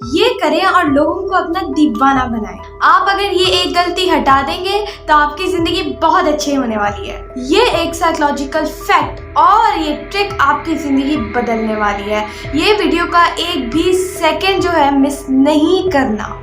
ये करें और लोगों को अपना दीवाना बनाएं। आप अगर ये एक गलती हटा देंगे तो आपकी ज़िंदगी बहुत अच्छी होने वाली है। ये एक साइकोलॉजिकल फैक्ट और ये ट्रिक आपकी ज़िंदगी बदलने वाली है। ये वीडियो का एक भी सेकंड जो है मिस नहीं करना।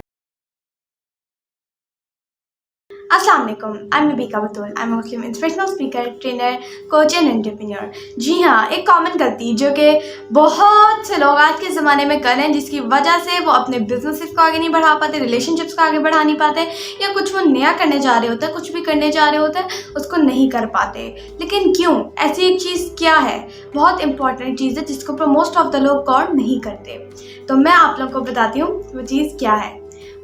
अस्सलाम वालेकुम, I am Bika Batool. I am Muslim inspirational speaker, trainer, coach and entrepreneur. जी हाँ, एक कॉमन गलती जो कि बहुत से लोग आज के ज़माने में कर रहे हैं, जिसकी वजह से वो अपने बिजनेसेस को आगे नहीं बढ़ा पाते, रिलेशनशिप्स को आगे बढ़ा नहीं पाते, या कुछ वो नया करने जा रहे होते हैं, कुछ भी करने जा रहे होते हैं, उसको नहीं कर पाते। लेकिन क्यों? ऐसी एक चीज़ क्या है? बहुत इंपॉर्टेंट चीज़ है जिसको ऊपर मोस्ट ऑफ द लोग गौर नहीं करते। तो मैं आप लोगों को बताती हूँ वो चीज़ क्या है।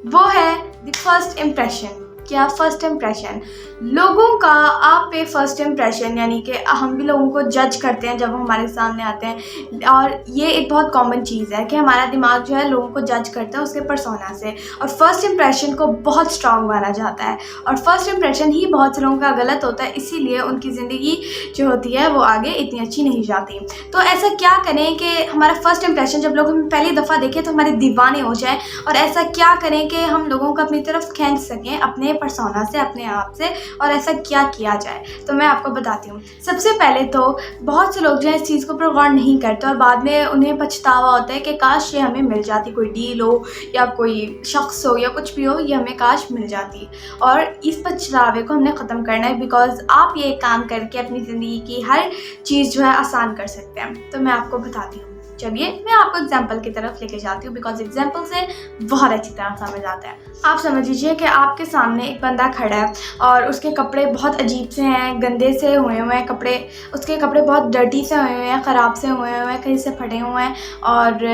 वो है द फर्स्ट इम्प्रेशन। क्या फर्स्ट इम्प्रेशन? लोगों का आप पे फर्स्ट इम्प्रेशन, यानी कि हम भी लोगों को जज करते हैं जब वो हमारे सामने आते हैं, और ये एक बहुत कॉमन चीज़ है कि हमारा दिमाग जो है लोगों को जज करता है उसके पर्सोना से, और फर्स्ट इम्प्रेशन को बहुत स्ट्रांग माना जाता है, और फर्स्ट इम्प्रेशन ही बहुत से लोगों का गलत होता है, इसीलिए उनकी ज़िंदगी जो होती है वो आगे इतनी अच्छी नहीं जाती। तो ऐसा क्या करें कि हमारा फर्स्ट इम्प्रेशन जब लोग हमें पहली दफ़ा देखें तो हमारे दीवाने हो जाए, और ऐसा क्या करें कि हम लोगों को अपनी तरफ खींच सकें अपने पर्सोना से, अपने आप से, और ऐसा क्या किया जाए? तो मैं आपको बताती हूँ। सबसे पहले तो बहुत से लोग जो है इस चीज़ को पर गौर नहीं करते, और बाद में उन्हें पछतावा होता है कि काश ये हमें मिल जाती, कोई डील हो या कोई शख्स हो या कुछ भी हो, ये हमें काश मिल जाती। और इस पछतावे को हमने ख़त्म करना है, बिकॉज आप ये काम करके अपनी ज़िंदगी की हर चीज़ जो है आसान कर सकते हैं। तो मैं आपको बताती हूँ। चलिए मैं आपको एग्जाम्पल की तरफ लेके जाती हूँ, बिकॉज एग्जाम्पल से बहुत अच्छी तरह समझ आता है। आप समझ लीजिए कि आपके सामने एक बंदा खड़ा है और उसके कपड़े बहुत अजीब से हैं, गंदे से हुए हुए हैं कपड़े, उसके कपड़े बहुत डर्टी से हुए हुए हैं, ख़राब से हुए हुए हैं, कहीं से फटे हुए हैं, और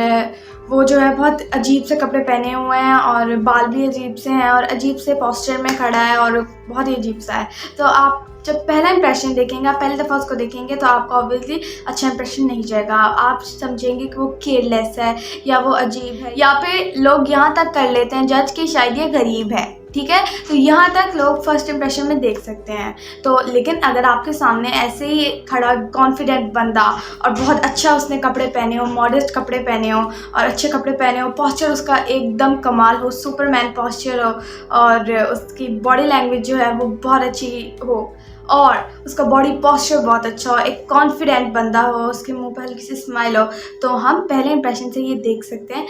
वो जो है बहुत अजीब से कपड़े पहने हुए हैं, और बाल भी अजीब से हैं, और अजीब से पोस्चर में खड़ा है, और बहुत ही अजीब सा है। तो आप जब पहला इंप्रेशन देखेंगे, आप पहली दफ़ा उसको देखेंगे तो आपको ऑब्वियसली अच्छा इंप्रेशन नहीं जाएगा। आप समझेंगे कि वो केयरलेस है या वो अजीब है, या फिर लोग यहाँ तक कर लेते हैं जज कि शायद ये गरीब है। ठीक है, तो यहाँ तक लोग फर्स्ट इंप्रेशन में देख सकते हैं। तो लेकिन अगर आपके सामने ऐसे ही खड़ा कॉन्फिडेंट बंदा और बहुत अच्छा उसने कपड़े पहने हो, मॉडेस्ट कपड़े पहने हो और अच्छे कपड़े पहने हो, पोस्चर उसका एकदम कमाल हो, सुपरमैन पोस्चर हो, और उसकी बॉडी लैंग्वेज जो है वो बहुत अच्छी हो, और उसका बॉडी पोस्चर बहुत अच्छा हो, एक कॉन्फिडेंट बंदा हो, उसके मुंह पर हल्की सी स्माइल हो, तो हम पहले इंप्रेशन से ये देख सकते हैं।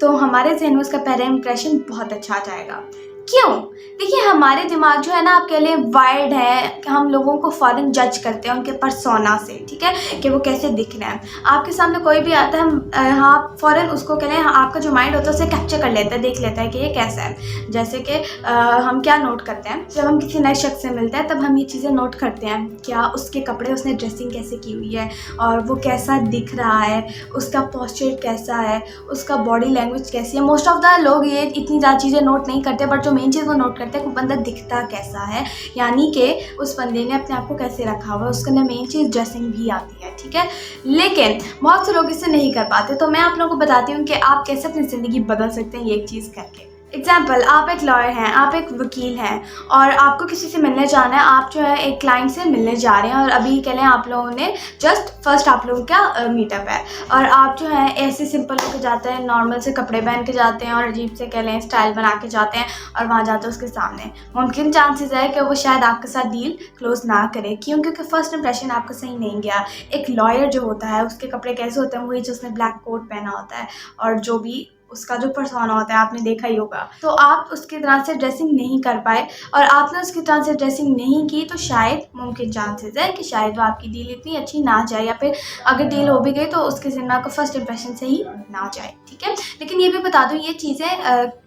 तो हमारे ज़हन में उसका पहला इंप्रेशन बहुत अच्छा आ जाएगा। क्यों? देखिए, हमारे दिमाग जो है ना, आपके लिए वायर्ड है कि हम लोगों को फ़ौरन जज करते हैं उनके पर्सोना से, ठीक है, कि वो कैसे दिख रहे हैं। आपके सामने कोई भी आता है, हम हाँ फ़ौरन उसको कह लें, आपका जो माइंड होता है उसे कैप्चर कर लेता है, देख लेता है कि ये कैसा है। जैसे कि हम क्या नोट करते हैं, जब हम किसी नए शख्स से मिलते हैं तब हम ये चीज़ें नोट करते हैं, क्या उसके कपड़े, उसने ड्रेसिंग कैसे की हुई है, और वो कैसा दिख रहा है, उसका पोस्चर कैसा है, उसका बॉडी लैंग्वेज कैसी है। मोस्ट ऑफ द लोग ये इतनी ज़्यादा चीज़ें नोट नहीं करते, बट जो मेन चीज़ वो नोट करते हैं, वो बंदा दिखता कैसा है, यानी कि उस बंदे ने अपने आप को कैसे रखा हुआ है। उसके अंदर मेन चीज़ ड्रेसिंग भी आती है, ठीक है। लेकिन बहुत से लोग इससे नहीं कर पाते, तो मैं आप लोगों को बताती हूँ कि आप कैसे अपनी ज़िंदगी बदल सकते हैं ये एक चीज़ करके। एग्जाम्पल, आप एक लॉयर हैं, आप एक वकील हैं, और आपको किसी से मिलने जाना है। आप जो है एक क्लाइंट से मिलने जा रहे हैं, और अभी कह लें आप लोगों ने जस्ट फर्स्ट आप लोगों का मीटअप है, और आप जो है ऐसे सिंपल होकर जाते हैं, नॉर्मल से कपड़े पहन के जाते हैं, और अजीब से कह लें स्टाइल बना के जाते हैं, और वहाँ जाते हैं उसके सामने। मुमकिन चांसेस है कि वो शायद आपके साथ डील क्लोज ना करे। क्यों? क्योंकि फर्स्ट इंप्रेशन आपका सही नहीं गया। एक लॉयर जो होता है उसके कपड़े कैसे होते हैं, वही जो उसने ब्लैक कोट पहना होता है, और जो भी उसका जो पर्सोना होता है आपने देखा ही होगा। तो आप उसकी तरह से ड्रेसिंग नहीं कर पाए, और आपने उसकी तरह से ड्रेसिंग नहीं की, तो शायद मुमकिन चांसेस है कि शायद वो आपकी डील इतनी अच्छी ना जाए, या फिर अगर डील हो भी गई तो उसके ज़िम्मा को फर्स्ट इंप्रेशन से ही ना जाए, ठीक है। लेकिन ये भी बता दूँ, ये चीज़ें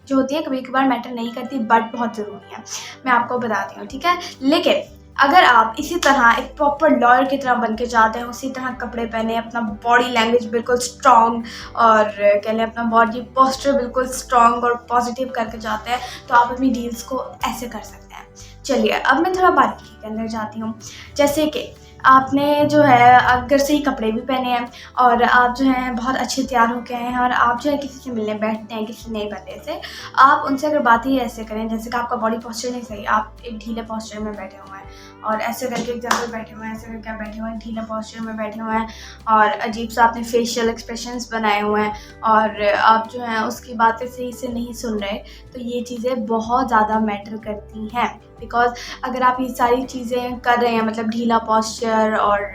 जो होती हैं कभी कभार मैटर नहीं करती, बट बहुत ज़रूरी है, मैं आपको बताती हूँ, ठीक है। लेकिन अगर आप इसी तरह एक प्रॉपर लॉयर की तरह बन के जाते हैं, उसी तरह कपड़े पहने, अपना बॉडी लैंग्वेज बिल्कुल स्ट्रॉन्ग, और कह लें अपना बॉडी पोस्चर बिल्कुल स्ट्रॉन्ग और पॉजिटिव करके जाते हैं, तो आप अपनी डील्स को ऐसे कर सकते हैं। चलिए अब मैं थोड़ा बारीकी के अंदर जाती हूँ। जैसे कि आपने जो है अगर सही कपड़े भी पहने हैं और आप जो हैं बहुत अच्छे तैयार होके आए हैं और आप जो है किसी से मिलने बैठते हैं किसी नए बंदे से, आप उनसे अगर बात ही ऐसे करें जैसे कि आपका बॉडी पोस्चर नहीं सही, आप एक ढीले पोस्चर में बैठे हुए हैं और ऐसे करके एग्जाम्पल बैठे हुए हैं, ऐसे करके आप बैठे हुए हैं, ढीले पोस्चर में बैठे हुए हैं और अजीब सा आपने फेशियल एक्सप्रेशंस बनाए हुए हैं और आप जो हैं उसकी बातें सही से नहीं सुन रहे, तो ये चीज़ें बहुत ज़्यादा मैटर करती हैं। बिकॉज अगर आप ये सारी चीज़ें कर रहे हैं, मतलब ढीला पोस्चर और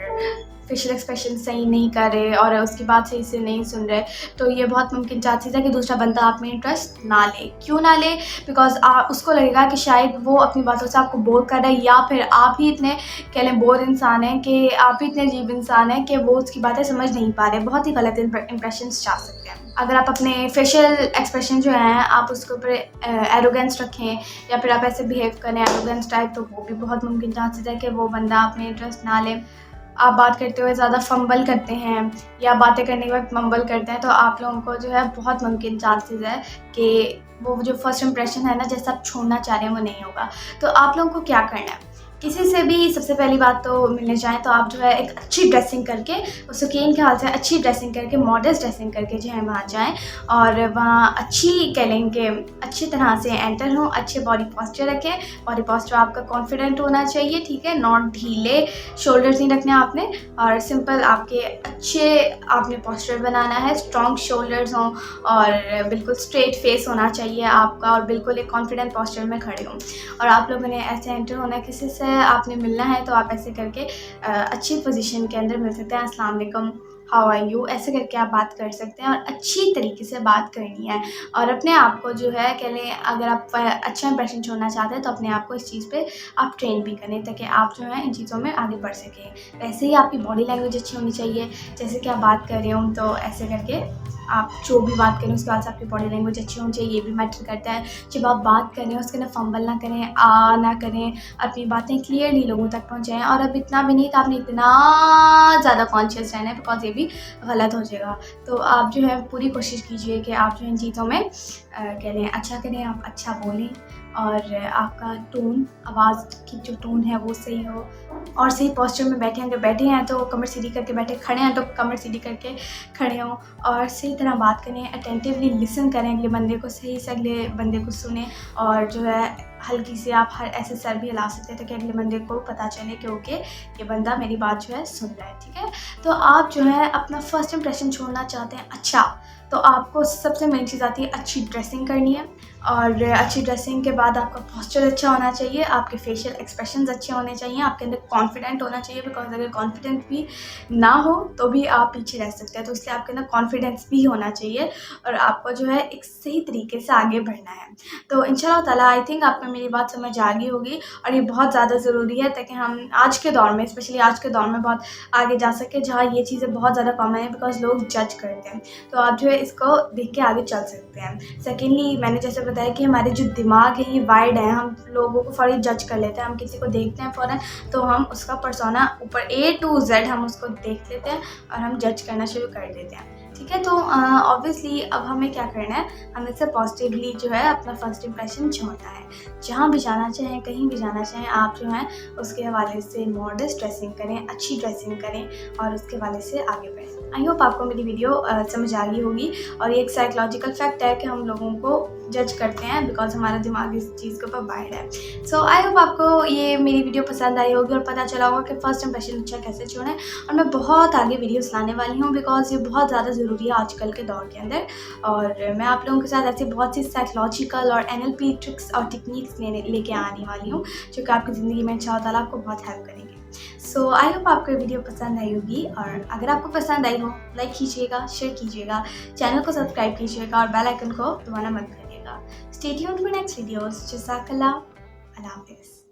फेशियल एक्सप्रेशन सही नहीं कर रहे और उसकी बात सही से नहीं सुन रहे, तो ये बहुत मुमकिन चांसेस है कि दूसरा बंदा आप में इंटरेस्ट ना ले। क्यों ना ले? बिकॉज उसको लगेगा कि शायद वो अपनी बातों से आपको बोर कर रहा है, या फिर आप ही इतने कह लें बोर इंसान हैं कि आप ही इतने अजीब इंसान हैं कि वो उसकी बातें समझ नहीं पा रहे। बहुत ही गलत इंप्रेशन जा सकते हैं। अगर आप अपने फेशियल एक्सप्रेशन जो हैं आप उसके ऊपर एरोगेंस रखें या फिर आप ऐसे बिहेव करें एरोगेंस टाइप, तो वो भी बहुत मुमकिन चांसेस है कि वो बंदा आप में इंटरेस्ट ना ले। आप बात करते हुए ज़्यादा फंबल करते हैं या बातें करने के वक्त मम्बल करते हैं, तो आप लोगों को जो है बहुत मुमकिन चांसेस है कि वो जो फर्स्ट इंप्रेशन है ना, जैसा आप छोड़ना चाह रहे हैं वो नहीं होगा। तो आप लोगों को क्या करना है, किसी से भी सबसे पहली बात तो मिलने जाएँ तो आप जो है एक अच्छी ड्रेसिंग करके, उस ओकेज़न के हाल से अच्छी ड्रेसिंग करके, मॉडर्न ड्रेसिंग करके जो है वहाँ जाएँ और वहाँ अच्छी कह लें कि अच्छी तरह से एंटर हों, अच्छे बॉडी पोस्चर रखें। बॉडी पोस्चर आपका कॉन्फिडेंट होना चाहिए, ठीक है, नॉट ढीले शोल्डर्स नहीं रखने आपने और सिंपल आपके अच्छे आपने पोस्चर बनाना है, स्ट्रॉन्ग शोल्डर्स हों और बिल्कुल स्ट्रेट फेस होना चाहिए आपका और बिल्कुल एक कॉन्फिडेंट पोस्चर में खड़े हों। और आप लोगों ने ऐसे एंटर होना है, किसी से आपने मिलना है तो आप ऐसे करके अच्छी पोजीशन के अंदर मिल सकते हैं। अस्सलाम वालेकुम, हाउ आर यू, ऐसे करके आप बात कर सकते हैं और अच्छी तरीके से बात करनी है। और अपने आप को जो है कह लें, अगर आप अच्छा इंप्रेशन छोड़ना चाहते हैं तो अपने आप को इस चीज़ पे आप ट्रेन भी करें ताकि आप जो है इन चीज़ों में आगे बढ़ सकें। वैसे ही आपकी बॉडी लैंग्वेज अच्छी होनी चाहिए, जैसे कि आप बात कर रहे हो तो ऐसे करके आप जो भी बात करें उसके बाद से आपकी बॉडी लैंग्वेज अच्छी होनी चाहिए, ये भी मैटर करता है। जब आप बात करें उसके ना फंबल ना करें, ना करें, अपनी बातें क्लियरली लोगों तक पहुंचाएं। और अब इतना भी नहीं कि आपने इतना ज़्यादा कॉन्शियस रहना है, बिकॉज ये भी गलत हो जाएगा। तो आप जो है पूरी कोशिश कीजिए कि आप जो इन चीज़ों में कह लें अच्छा करें, आप अच्छा बोलें और आपका टोन, आवाज़ की जो टोन है वो सही हो और सही पोस्चर में बैठे हैं। अगर बैठे हैं तो कमर सीधी करके बैठे, खड़े हैं तो कमर सीधी करके खड़े हों और सही तरह बात करें, अटेंटिवली लिसन करें अगले बंदे को, सही से अगले बंदे को सुने और जो है हल्की से आप हर ऐसे सर भी हिला सकते हैं ताकि अगले बंदे को पता चले कि ओके ये बंदा मेरी बात जो है सुन रहा है, ठीक है। तो आप जो है अपना फर्स्ट इंप्रेशन छोड़ना चाहते हैं अच्छा, तो आपको सबसे मेन चीज़ आती है अच्छी ड्रेसिंग करनी है और अच्छी ड्रेसिंग के बाद आपका पोस्चर अच्छा होना चाहिए, आपके फेशियल एक्सप्रेशंस अच्छे होने चाहिए, आपके अंदर कॉन्फिडेंट होना चाहिए। बिकॉज अगर कॉन्फिडेंट भी ना हो तो भी आप पीछे रह सकते हैं, तो इसलिए आपके अंदर कॉन्फिडेंस भी होना चाहिए और आपको जो है एक सही तरीके से आगे बढ़ना है। तो इंशाल्लाह ताला आई थिंक आपको मेरी बात समझ आ गई होगी और ये बहुत ज़्यादा ज़रूरी है ताकि हम आज के दौर में, स्पेशली आज के दौर में बहुत आगे जा सके जहाँ ये चीज़ें बहुत ज़्यादा कॉमन है बिकॉज लोग जज करते हैं। तो आप जो है इसको देख के आगे चल सकते हैं। सेकेंडली मैंने जैसे बताया कि हमारे जो दिमाग है ये वाइड है, हम लोगों को फ़ौरन जज कर लेते हैं। हम किसी को देखते हैं फ़ौरन तो हम उसका पर्सोना ऊपर A to Z हम उसको देख लेते हैं और हम जज करना शुरू कर देते हैं, ठीक है। तो ऑब्वियसली अब हमें क्या करना है, हमें से पॉजिटिवली जो है अपना फर्स्ट इंप्रेशन छोड़ना है। जहाँ भी जाना चाहें, कहीं भी जाना चाहें, आप जो है उसके हवाले से मॉडर्न ड्रेसिंग करें, अच्छी ड्रेसिंग करें और उसके हवाले से आगे बढ़ें। आई होप आपको मेरी वीडियो समझ आ गई होगी और ये एक साइकोलॉजिकल फैक्ट है कि हम लोगों को जज करते हैं बिकॉज हमारा दिमाग इस चीज़ के ऊपर वाइड है। सो आई होप आपको ये मेरी वीडियो पसंद आई होगी और पता चला होगा कि फर्स्ट इंप्रेशन अच्छा कैसे छोड़ें। और मैं बहुत आगे वीडियोस लाने वाली हूँ बिकॉज ये बहुत ज़्यादा ज़रूरी है आजकल के दौर के अंदर और मैं आप लोगों के साथ ऐसी बहुत सी साइकोलॉजिकल और NLP ट्रिक्स और टेक्निक्स लेके आने वाली हूँ जो कि आपकी ज़िंदगी में इंशाअल्लाह ताला आपको बहुत हेल्प करेंगे। सो आई होप आपको ये वीडियो पसंद आई होगी और अगर आपको पसंद आई हो लाइक कीजिएगा, शेयर कीजिएगा, चैनल को सब्सक्राइब कीजिएगा और बेल आइकन को दबाना मत करिएगा। Stay tuned for next videos. जज़ाकल्लाह, अल्लाह हाफ़िज़।